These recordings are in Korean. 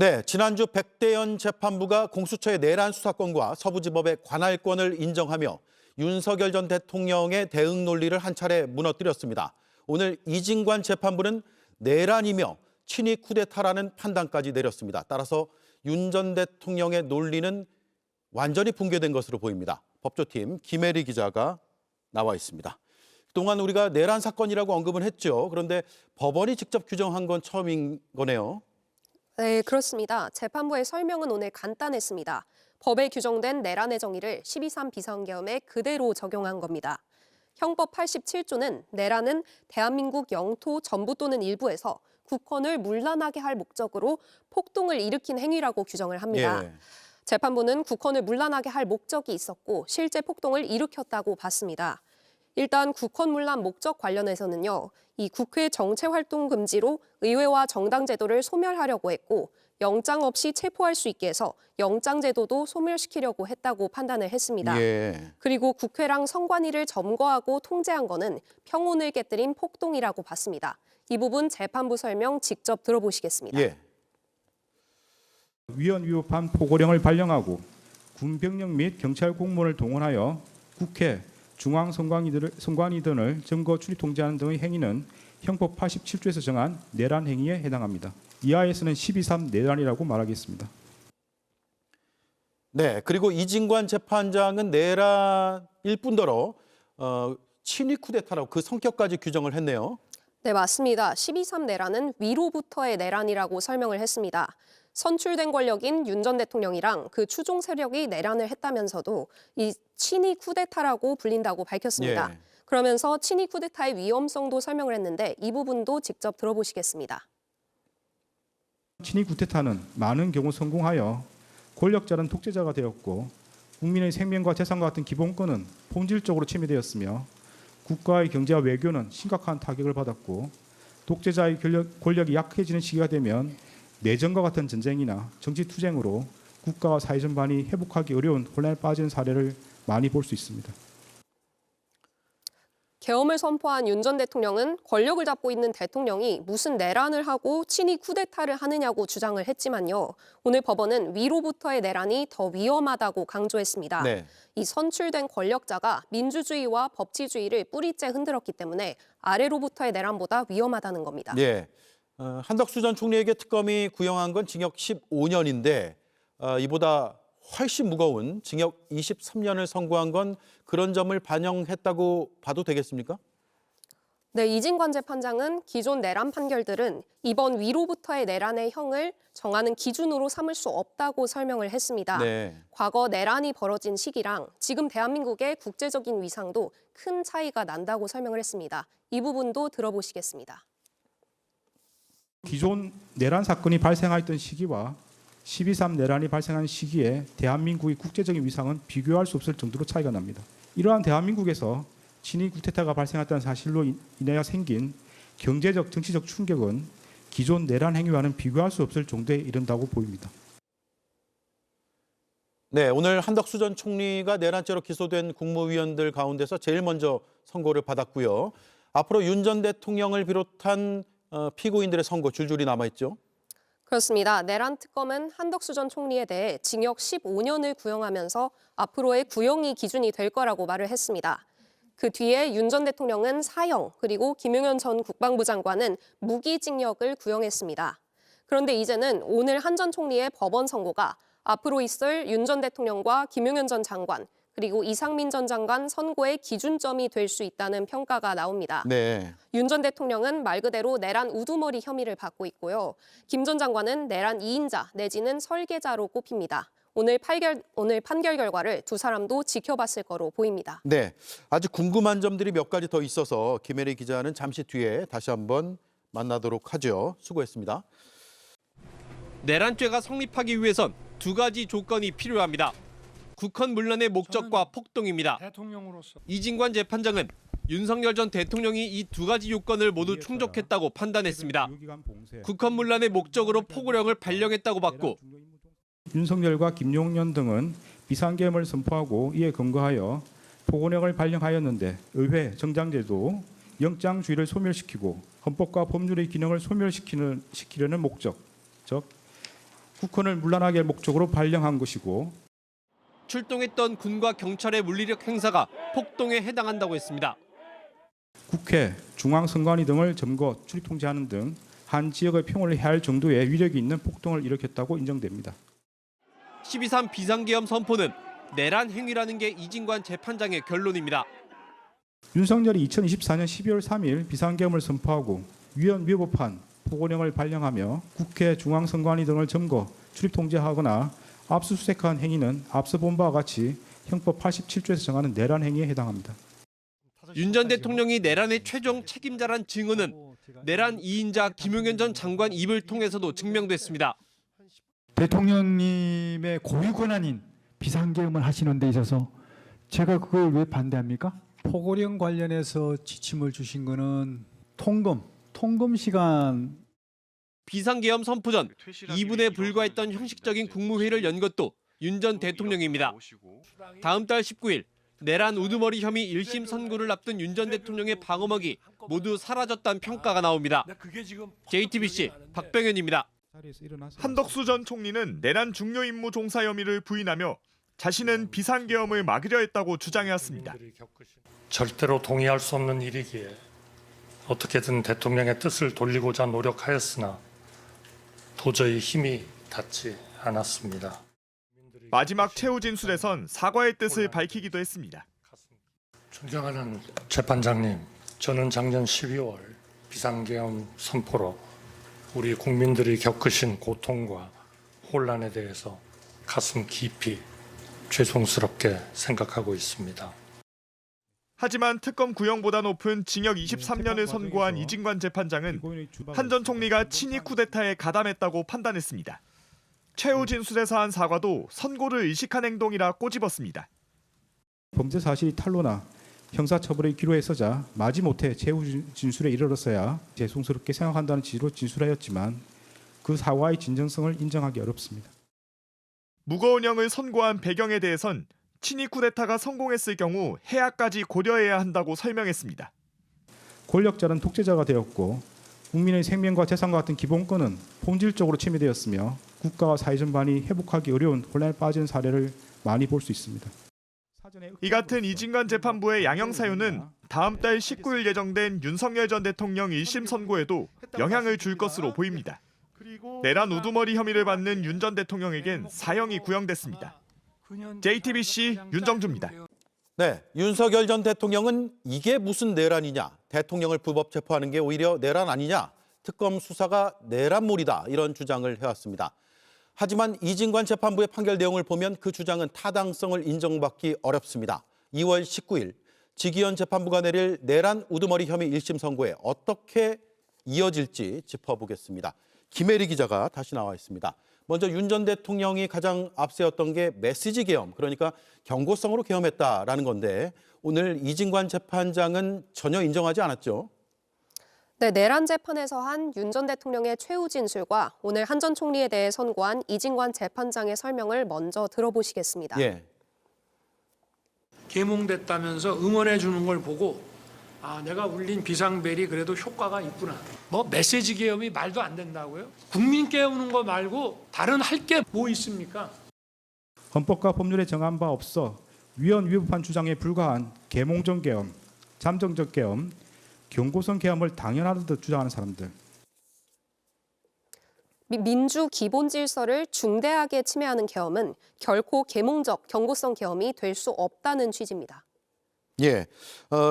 네, 지난주 백대현 재판부가 공수처의 내란 수사권과 서부지법의 관할권을 인정하며 윤석열 전 대통령의 대응 논리를 한 차례 무너뜨렸습니다. 오늘 이진관 재판부는 내란이며 친위 쿠데타라는 판단까지 내렸습니다. 따라서 윤 전 대통령의 논리는 완전히 붕괴된 것으로 보입니다. 법조팀 김혜리 기자가 나와 있습니다. 그동안 우리가 내란 사건이라고 언급은 했죠. 그런데 법원이 직접 규정한 건 처음인 거네요. 네, 그렇습니다. 재판부의 설명은 오늘 간단했습니다. 법에 규정된 내란의 정의를 12.3 비상계엄에 그대로 적용한 겁니다. 형법 87조는 내란은 대한민국 영토 전부 또는 일부에서 국헌을 문란하게 할 목적으로 폭동을 일으킨 행위라고 규정을 합니다. 예. 재판부는 국헌을 문란하게 할 목적이 있었고 실제 폭동을 일으켰다고 봤습니다. 일단 국헌문란 목적 관련해서는요. 이 국회 정체활동 금지로 의회와 정당 제도를 소멸하려고 했고 영장 없이 체포할 수 있게 해서 영장 제도도 소멸시키려고 했다고 판단을 했습니다. 예. 그리고 국회랑 선관위를 점거하고 통제한 거는 평온을 깨뜨린 폭동이라고 봤습니다. 이 부분 재판부 설명 직접 들어보시겠습니다. 예. 위헌 위법한 포고령을 발령하고 군병력 및 경찰 공무원을 동원하여 국회, 중앙선관위 등을 점거 출입 통제하는 등의 행위는 형법 87조에서 정한 내란 행위에 해당합니다. 이하에서는 12.3 내란이라고 말하겠습니다. 네, 그리고 이진관 재판장은 내란일 뿐더러 친위 쿠데타라고 그 성격까지 규정을 했네요. 네, 맞습니다. 12.3 내란은 위로부터의 내란이라고 설명을 했습니다. 선출된 권력인 윤 전 대통령이랑 그 추종 세력이 내란을 했다면서도 이 친위 쿠데타라고 불린다고 밝혔습니다. 예. 그러면서 친위 쿠데타의 위험성도 설명을 했는데 이 부분도 직접 들어보시겠습니다. 친위 쿠데타는 많은 경우 성공하여 권력자는 독재자가 되었고 국민의 생명과 재산과 같은 기본권은 본질적으로 침해되었으며 국가의 경제와 외교는 심각한 타격을 받았고 독재자의 권력이 약해지는 시기가 되면 내전과 같은 전쟁이나 정치 투쟁으로 국가와 사회 전반이 회복하기 어려운 혼란에 빠지는 사례를 많이 볼 수 있습니다. 계엄을 선포한 윤 전 대통령은 권력을 잡고 있는 대통령이 무슨 내란을 하고 친위 쿠데타를 하느냐고 주장을 했지만요. 오늘 법원은 위로부터의 내란이 더 위험하다고 강조했습니다. 네. 이 선출된 권력자가 민주주의와 법치주의를 뿌리째 흔들었기 때문에 아래로부터의 내란보다 위험하다는 겁니다. 예. 한덕수 전 총리에게 특검이 구형한 건 징역 15년인데 이보다 훨씬 무거운 징역 23년을 선고한 건 그런 점을 반영했다고 봐도 되겠습니까? 네, 이진관 재판장은 기존 내란 판결들은 이번 위로부터의 내란의 형을 정하는 기준으로 삼을 수 없다고 설명을 했습니다. 네. 과거 내란이 벌어진 시기랑 지금 대한민국의 국제적인 위상도 큰 차이가 난다고 설명을 했습니다. 이 부분도 들어보시겠습니다. 기존 내란 사건이 발생했던 시기와 12.3 내란이 발생한 시기에 대한민국의 국제적인 위상은 비교할 수 없을 정도로 차이가 납니다. 이러한 대한민국에서 친위 쿠데타가 발생했다는 사실로 인하여 생긴 경제적, 정치적 충격은 기존 내란 행위와는 비교할 수 없을 정도에 이른다고 보입니다. 네, 오늘 한덕수 전 총리가 내란죄로 기소된 국무위원들 가운데서 제일 먼저 선고를 받았고요. 앞으로 윤 전 대통령을 비롯한 피고인들의 선고 줄줄이 남아있죠. 그렇습니다. 내란 특검은 한덕수 전 총리에 대해 징역 15년을 구형하면서 앞으로의 구형이 기준이 될 거라고 말을 했습니다. 그 뒤에 윤 전 대통령은 사형, 그리고 김용현 전 국방부 장관은 무기징역을 구형했습니다. 그런데 이제는 오늘 한 전 총리의 법원 선고가 앞으로 있을 윤 전 대통령과 김용현 전 장관, 그리고 이상민 전 장관 선고의 기준점이 될 수 있다는 평가가 나옵니다. 네. 윤 전 대통령은 말 그대로 내란 우두머리 혐의를 받고 있고요. 김 전 장관은 내란 2인자 내지는 설계자로 꼽힙니다. 오늘 판결 결과를 두 사람도 지켜봤을 거로 보입니다. 네, 아주 궁금한 점들이 몇 가지 더 있어서 김혜리 기자는 잠시 뒤에 다시 한번 만나도록 하죠. 수고했습니다. 내란죄가 성립하기 위해선 두 가지 조건이 필요합니다. 국헌 문란의 목적과 폭동입니다. 이진관 재판장은 윤석열 전 대통령이 이 두 가지 요건을 모두 충족했다고 판단했습니다. 국헌 문란의 목적으로 포고령을 발령했다고 봤고 윤석열과 김용현 등은 비상계엄을 선포하고 이에 근거하여 포고령을 발령하였는데 의회, 정당제도, 영장주의를 소멸시키고 헌법과 법률의 기능을 소멸시키려는 목적, 즉 국헌을 문란하게 할 목적으로 발령한 것이고 출동했던 군과 경찰의 물리력 행사가 폭동에 해당한다고 했습니다. 국회, 중앙선관위 등을 점거, 출입 통제하는 등 한 지역의 평화를 해할 정도의 위력이 있는 폭동을 일으켰다고 인정됩니다. 12.3 비상계엄 선포는 내란 행위라는 게 이진관 재판장의 결론입니다. 윤석열이 2024년 12월 3일 비상계엄을 선포하고 위헌위법한 포고령을 발령하며 국회, 중앙선관위 등을 점거, 출입 통제하거나 압수수색한 행위는 앞서 본 바와 같이 형법 87조에서 정하는 내란 행위에 해당합니다. 윤 전 대통령이 내란의 최종 책임자란 증언은 내란 2인자 김용현 전 장관 입을 통해서도 증명됐습니다. 대통령님의 고유 권한인 비상계엄을 하시는 데 있어서 제가 그걸 왜 반대합니까? 포고령 관련해서 지침을 주신 거는 통금 시간 비상계엄 선포 전 2분에 불과했던 형식적인 국무회의를 연 것도 윤 전 대통령입니다. 다음 달 19일 내란 우두머리 혐의 1심 선고를 앞둔 윤 전 대통령의 방어막이 모두 사라졌다는 평가가 나옵니다. JTBC 박병현입니다. 한덕수 전 총리는 내란 중요 임무 종사 혐의를 부인하며 자신은 비상계엄을 막으려 했다고 주장해왔습니다. 절대로 동의할 수 없는 일이기에 어떻게든 대통령의 뜻을 돌리고자 노력하였으나 도저히 힘이 닿지 않았습니다. 마지막 최후 진술에선 사과의 뜻을 밝히기도 했습니다. 존경하는 재판장님, 저는 작년 12월 비상계엄 선포로 우리 국민들이 겪으신 고통과 혼란에 대해서 가슴 깊이 죄송스럽게 생각하고 있습니다. 하지만 특검 구형보다 높은 징역 23년을 선고한 이진관 재판장은 한 전 총리가 친위 쿠데타에 가담했다고 판단했습니다. 최후 진술에서 한 사과도 선고를 의식한 행동이라 꼬집었습니다. 범죄 사실이 탄로나 형사처벌의 기로에 서자 마지못해 최후 진술에 이르렀어야 죄송스럽게 생각한다는 취지로 진술하였지만 그 사과의 진정성을 인정하기 어렵습니다. 무거운 형을 선고한 배경에 대해선 친위 쿠데타가 성공했을 경우 해악까지 고려해야 한다고 설명했습니다. 권력자는 독재자가 되었고 국민의 생명과 재산과 같은 기본권은 본질적으로 침해되었으며 국가와 사회 전반이 회복하기 어려운 혼란에 빠진 사례를 많이 볼 수 있습니다. 이 같은 이진관 재판부의 양형 사유는 다음 달 19일 예정된 윤석열 전 대통령 1심 선고에도 영향을 줄 것으로 보입니다. 내란 우두머리 혐의를 받는 윤 전 대통령에겐 사형이 구형됐습니다. JTBC 윤정주입니다. 네, 윤석열 전 대통령은 이게 무슨 내란이냐, 대통령을 불법 체포하는 게 오히려 내란 아니냐, 특검 수사가 내란몰이다 이런 주장을 해왔습니다. 하지만 이진관 재판부의 판결 내용을 보면 그 주장은 타당성을 인정받기 어렵습니다. 2월 19일 지기현 재판부가 내릴 내란 우두머리 혐의 1심 선고에 어떻게 이어질지 짚어보겠습니다. 김혜리 기자가 다시 나와 있습니다. 먼저 윤 전 대통령이 가장 앞세웠던 게 메시지 계엄, 그러니까 경고성으로 계엄했다라는 건데 오늘 이진관 재판장은 전혀 인정하지 않았죠. 네, 내란 재판에서 한 윤 전 대통령의 최후 진술과 오늘 한 전 총리에 대해 선고한 이진관 재판장의 설명을 먼저 들어보시겠습니다. 예. 계몽됐다면서 응원해 주는 걸 보고 아, 내가 울린 비상벨이 그래도 효과가 있구나. 뭐 메시지 계엄이 말도 안 된다고요? 국민 깨우는 거 말고 다른 할 게 뭐 있습니까? 헌법과 법률에 정한 바 없어 위헌위법한 주장에 불과한 계몽적 계엄, 잠정적 계엄, 경고성 계엄을 당연하듯 주장하는 사람들. 민주 기본 질서를 중대하게 침해하는 계엄은 결코 계몽적, 경고성 계엄이 될 수 없다는 취지입니다. 예,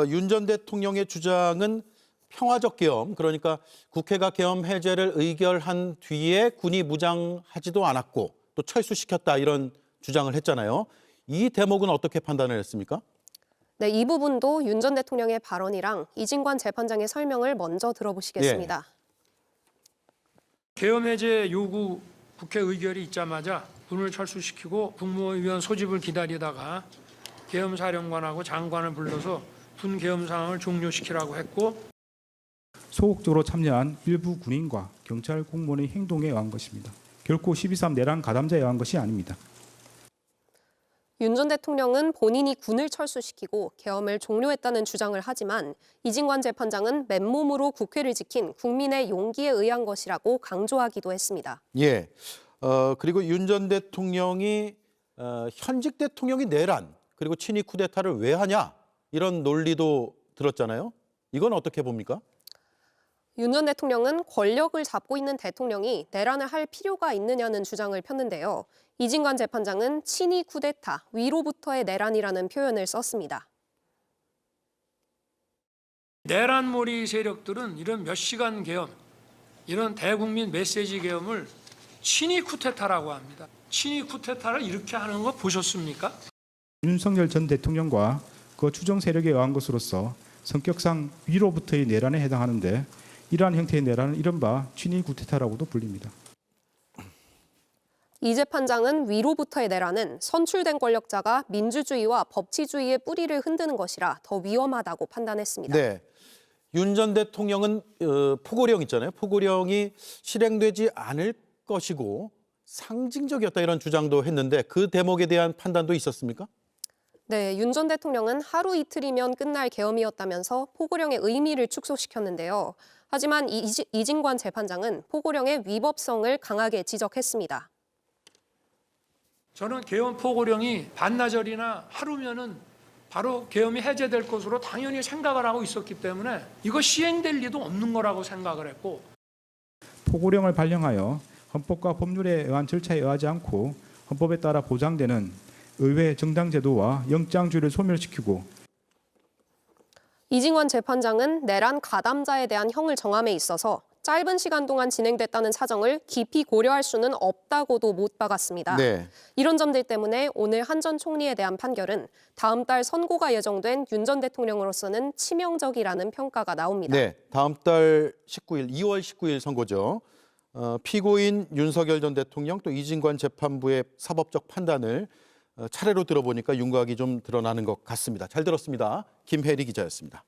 윤 전 대통령의 주장은 평화적 계엄, 그러니까 국회가 계엄 해제를 의결한 뒤에 군이 무장하지도 않았고 또 철수시켰다 이런 주장을 했잖아요. 이 대목은 어떻게 판단을 했습니까? 네, 이 부분도 윤 전 대통령의 발언이랑 이진관 재판장의 설명을 먼저 들어보시겠습니다. 계엄 해제 요구 국회 의결이 있자마자 군을 철수시키고 국무위원 소집을 기다리다가 계엄 사령관하고 장관을 불러서 군 계엄 상황을 종료시키라고 했고 소극적으로 참여한 일부 군인과 경찰 공무원의 행동에 의한 것입니다. 결코 12.3 내란 가담자에 의한 것이 아닙니다. 윤 전 대통령은 본인이 군을 철수시키고 계엄을 종료했다는 주장을 하지만 이진관 재판장은 맨몸으로 국회를 지킨 국민의 용기에 의한 것이라고 강조하기도 했습니다. 예, 그리고 윤 전 대통령이 현직 대통령이 내란 그리고 친위 쿠데타를 왜 하냐 이런 논리도 들었잖아요. 이건 어떻게 봅니까? 윤 전 대통령은 권력을 잡고 있는 대통령이 내란을 할 필요가 있느냐는 주장을 폈는데요. 이진관 재판장은 친위 쿠데타, 위로부터의 내란이라는 표현을 썼습니다. 내란몰이 세력들은 이런 몇 시간 계엄, 이런 대국민 메시지 계엄을 친위 쿠데타라고 합니다. 친위 쿠데타를 이렇게 하는 거 보셨습니까? 윤석열 전 대통령과 그 추정 세력에 의한 것으로서 성격상 위로부터의 내란에 해당하는데 이러한 형태의 내란은 이른바 친위 쿠데타라고도 불립니다. 이 재판장은 위로부터의 내란은 선출된 권력자가 민주주의와 법치주의의 뿌리를 흔드는 것이라 더 위험하다고 판단했습니다. 네. 윤 전 대통령은 포고령 있잖아요. 포고령이 실행되지 않을 것이고 상징적이었다 이런 주장도 했는데 그 대목에 대한 판단도 있었습니까? 네, 윤 전 대통령은 하루 이틀이면 끝날 계엄이었다면서 포고령의 의미를 축소시켰는데요. 하지만 이진관 재판장은 포고령의 위법성을 강하게 지적했습니다. 저는 계엄 포고령이 반나절이나 하루면은 바로 계엄이 해제될 것으로 당연히 생각을 하고 있었기 때문에 이거 시행될 리도 없는 거라고 생각을 했고, 포고령을 발령하여 헌법과 법률에 의한 절차에 의하지 않고 헌법에 따라 보장되는 의회 정당 제도와 영장주의를 소멸시키고 이진관 재판장은 내란 가담자에 대한 형을 정함에 있어서 짧은 시간 동안 진행됐다는 사정을 깊이 고려할 수는 없다고도 못 박았습니다. 네. 이런 점들 때문에 오늘 한 전 총리에 대한 판결은 다음 달 선고가 예정된 윤 전 대통령으로서는 치명적이라는 평가가 나옵니다. 네. 다음 달 19일, 2월 19일 선고죠. 피고인 윤석열 전 대통령 또 이진관 재판부의 사법적 판단을 차례로 들어보니까 윤곽이 좀 드러나는 것 같습니다. 잘 들었습니다. 김혜리 기자였습니다.